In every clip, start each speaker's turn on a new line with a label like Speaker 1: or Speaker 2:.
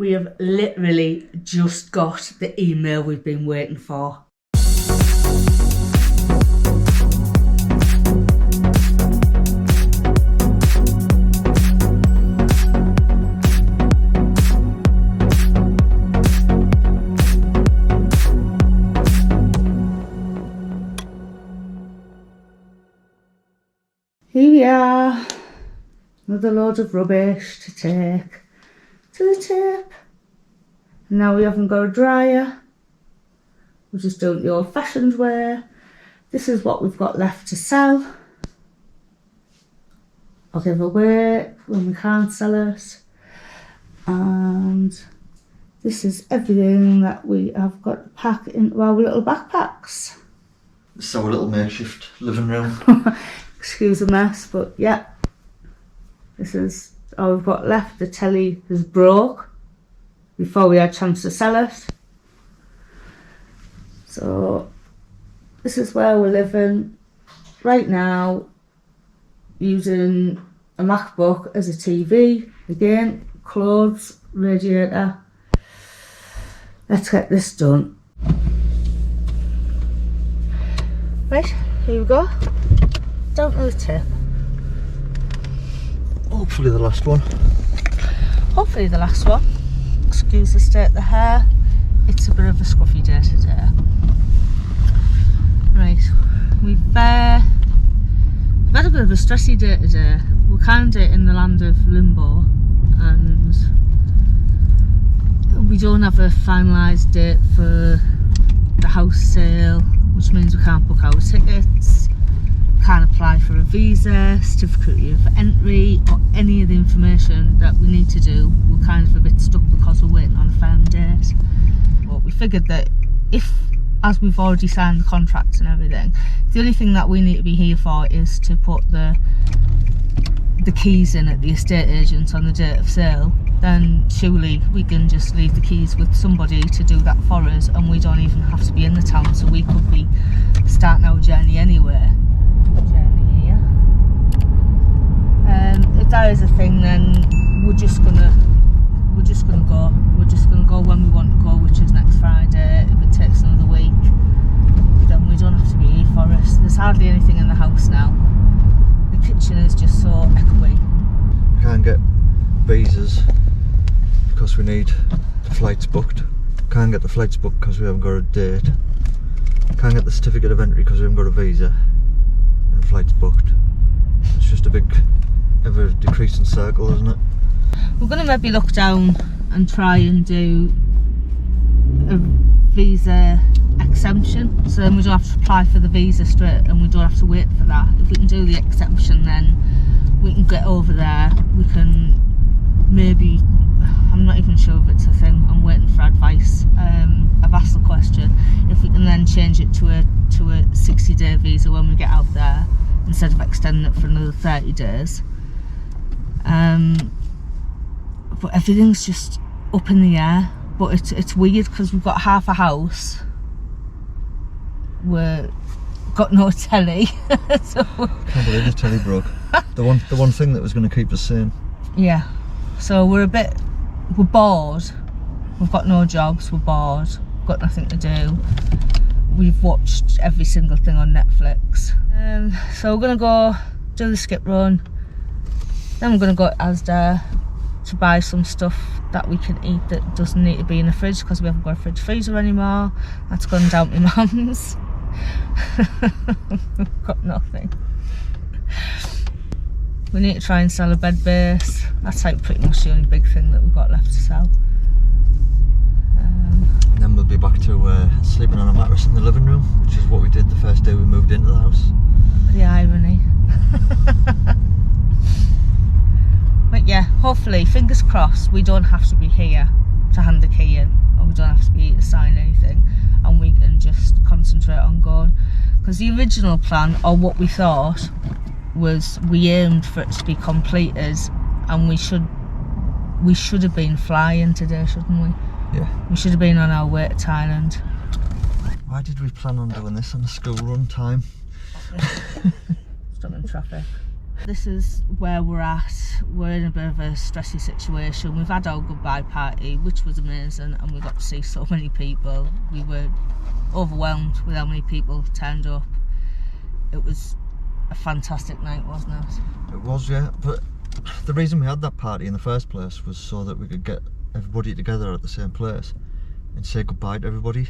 Speaker 1: We have literally just got the email we've been waiting for. Here we are, another load of rubbish to take to the tip. Now we haven't got a dryer, we're just doing it the old fashioned way. This is what we've got left to sell or give away when we can't sell it. And this is everything that we have got to pack into our little backpacks.
Speaker 2: This is our little makeshift living room.
Speaker 1: Excuse the mess, but yeah, this is all we've got left. The telly is broke before we had a chance to sell it. So this is where we're living right now, using a MacBook as a TV. Again, clothes, radiator. Let's get this done. Right, here we go. Down to the tip.
Speaker 2: Hopefully the last one.
Speaker 1: Hopefully the last one. Excuse the state of the hair. It's a bit of a scruffy day today. Right, we've had a bit of a stressy day today. We're kind of in the land of limbo and we don't have a finalised date for the house sale, which means we can't book our tickets. Can't apply for a visa, certificate of entry, or any of the information that we need to do. We're kind of a bit stuck because we're waiting on a firm date. But we figured that if, as we've already signed the contracts and everything, the only thing that we need to be here for is to put the keys in at the estate agent on the date of sale, then surely we can just leave the keys with somebody to do that for us and we don't even have to be in the town, so we could be starting our journey anyway. If that is a thing, then we're just gonna go. We're just gonna go when we want to go, which is next Friday. If it takes another week, then we don't have to be here for us. There's hardly anything in the house now. The kitchen is just so echoey.
Speaker 2: We can't get visas because we need the flights booked. Can't get the flights booked because we haven't got a date. Can't get the certificate of entry because we haven't got a visa. And flights booked. It's just a big, ever decreasing circle, isn't it?
Speaker 1: We're going to maybe look down and try and do a visa exemption, so then we don't have to apply for the visa straight and we don't have to wait for that. If we can do the exemption, then we can get over there. We can maybe, I'm not even sure if it's a thing, I'm waiting for advice. I've asked the question if we can then change it to a 60-day visa when we get out there, instead of extending it for another 30 days. But everything's just up in the air. But it's weird because we've got half a house. We've got no telly. So
Speaker 2: can't believe the telly broke. the one thing that was going to keep us sane.
Speaker 1: Yeah. So we're bored. We've got no jobs. We're bored. We've got nothing to do. We've watched every single thing on Netflix. So we're going to go do the skip run. Then we're going to go to Asda to buy some stuff that we can eat that doesn't need to be in the fridge because we haven't got a fridge freezer anymore. That's gone down to my mum's. We've got nothing. We need to try and sell a bed base. That's like pretty much the only big thing that we've got left to sell.
Speaker 2: And then we'll be back to sleeping on a mattress in the living room, which is what we did the first day we moved into the house.
Speaker 1: The irony. But yeah, hopefully, fingers crossed, we don't have to be here to hand the key in, or we don't have to be here to sign anything, and we can just concentrate on going. Because the original plan, or what we thought, was we aimed for it to be completed, and we should have been flying today, shouldn't we?
Speaker 2: Yeah.
Speaker 1: We should have been on our way to Thailand.
Speaker 2: Why did we plan on doing this on a school run time?
Speaker 1: Stuck in traffic. this is where we're at. We're in a bit of a stressy situation. We've had our goodbye party, which was amazing, and we got to see so many people. We were overwhelmed with how many people turned up. It was a fantastic night, wasn't it?
Speaker 2: It was, yeah. But the reason we had that party in the first place was so that we could get everybody together at the same place and say goodbye to everybody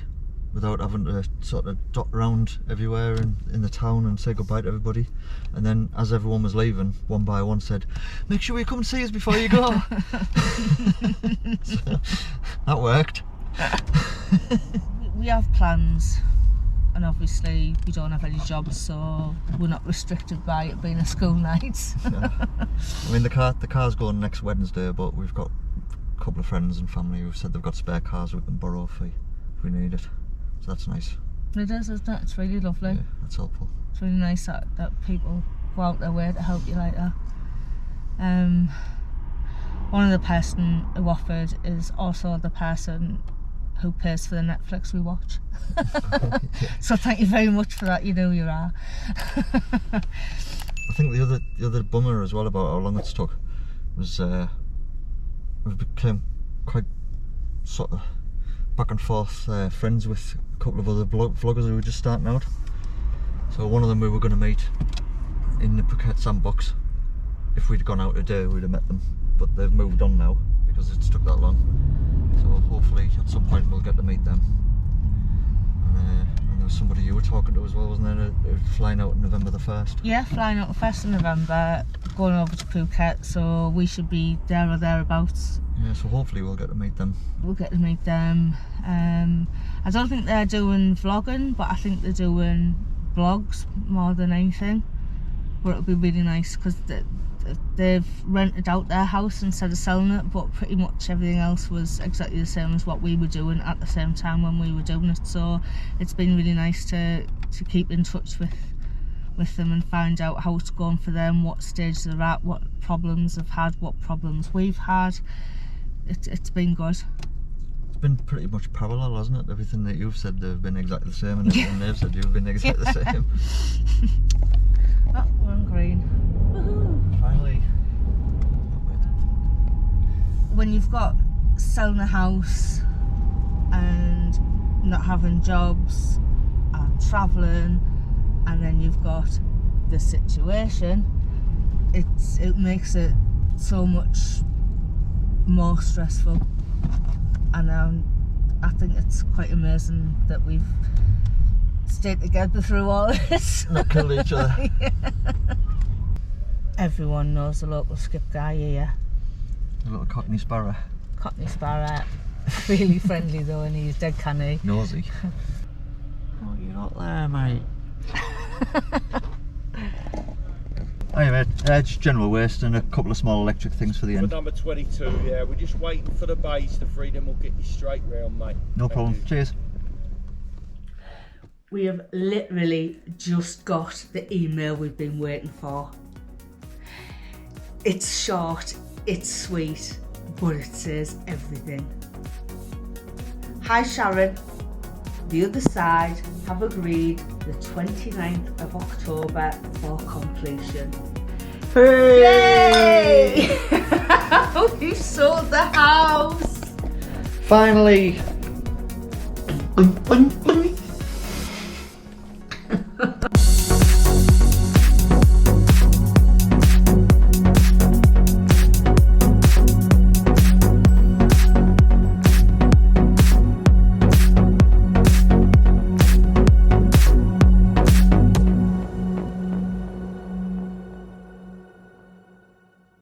Speaker 2: without having to sort of dot around everywhere in the town and say goodbye to everybody. And then as everyone was leaving, one by one said, make sure you come and see us before you go. So, that worked.
Speaker 1: We have plans, and obviously we don't have any jobs, so we're not restricted by it being a school night.
Speaker 2: Yeah. I mean, the car's going next Wednesday, but we've got a couple of friends and family who've said they've got spare cars we can borrow if we need it. So that's nice.
Speaker 1: It is, isn't it? It's really lovely.
Speaker 2: Yeah, that's helpful.
Speaker 1: It's really nice that people go out their way to help you like that. One of the person who offered is also the person who pays for the Netflix we watch. So thank you very much for that. You know you are.
Speaker 2: I think the other bummer as well about how long it's took was we became quite sort of back and forth friends with a couple of other vloggers who were just starting out. So one of them we were going to meet in the Phuket sandbox. If we'd gone out today we'd have met them, but they've moved on now because it's took that long. So hopefully at some point we'll get to meet them. And there was somebody you were talking to as well, wasn't there? They're flying out on November the 1st.
Speaker 1: Yeah, flying out the 1st of November, going over to Phuket, so we should be there or thereabouts.
Speaker 2: Yeah, so hopefully we'll get to meet them.
Speaker 1: We'll get to meet them. I don't think they're doing vlogging, but I think they're doing vlogs more than anything. But it'll be really nice because they've rented out their house instead of selling it, but pretty much everything else was exactly the same as what we were doing at the same time when we were doing it. So it's been really nice to keep in touch with them and find out how it's going for them, what stage they're at, what problems they've had, what problems we've had. It's been good.
Speaker 2: It's been pretty much parallel, hasn't it? Everything that you've said, they've been exactly the same, and everything they've said, you've been exactly the same.
Speaker 1: Oh, we're on green. Woohoo!
Speaker 2: Finally.
Speaker 1: When you've got selling a house and not having jobs and travelling, and then you've got the situation, it makes it so much more stressful. And I think it's quite amazing that we've stayed together through all this.
Speaker 2: Not killed each other.
Speaker 1: Yeah. Everyone knows the local skip guy here.
Speaker 2: A little Cockney Sparrow.
Speaker 1: Cockney Sparrow. Really friendly though, and he's dead canny.
Speaker 2: Nosy. Oh, you're not there, mate. Hey mate, just general waste and a couple of small electric things for the end.
Speaker 3: Number 22, yeah, we're just waiting for the base to free, then we'll get you straight round, mate.
Speaker 2: No problem.
Speaker 3: You.
Speaker 2: Cheers.
Speaker 1: We have literally just got the email we've been waiting for. It's short, it's sweet, but it says everything. Hi Sharon, the other side have agreed the 29th of October for completion.
Speaker 2: Hey!
Speaker 1: Yay! We've sold the house!
Speaker 2: Finally!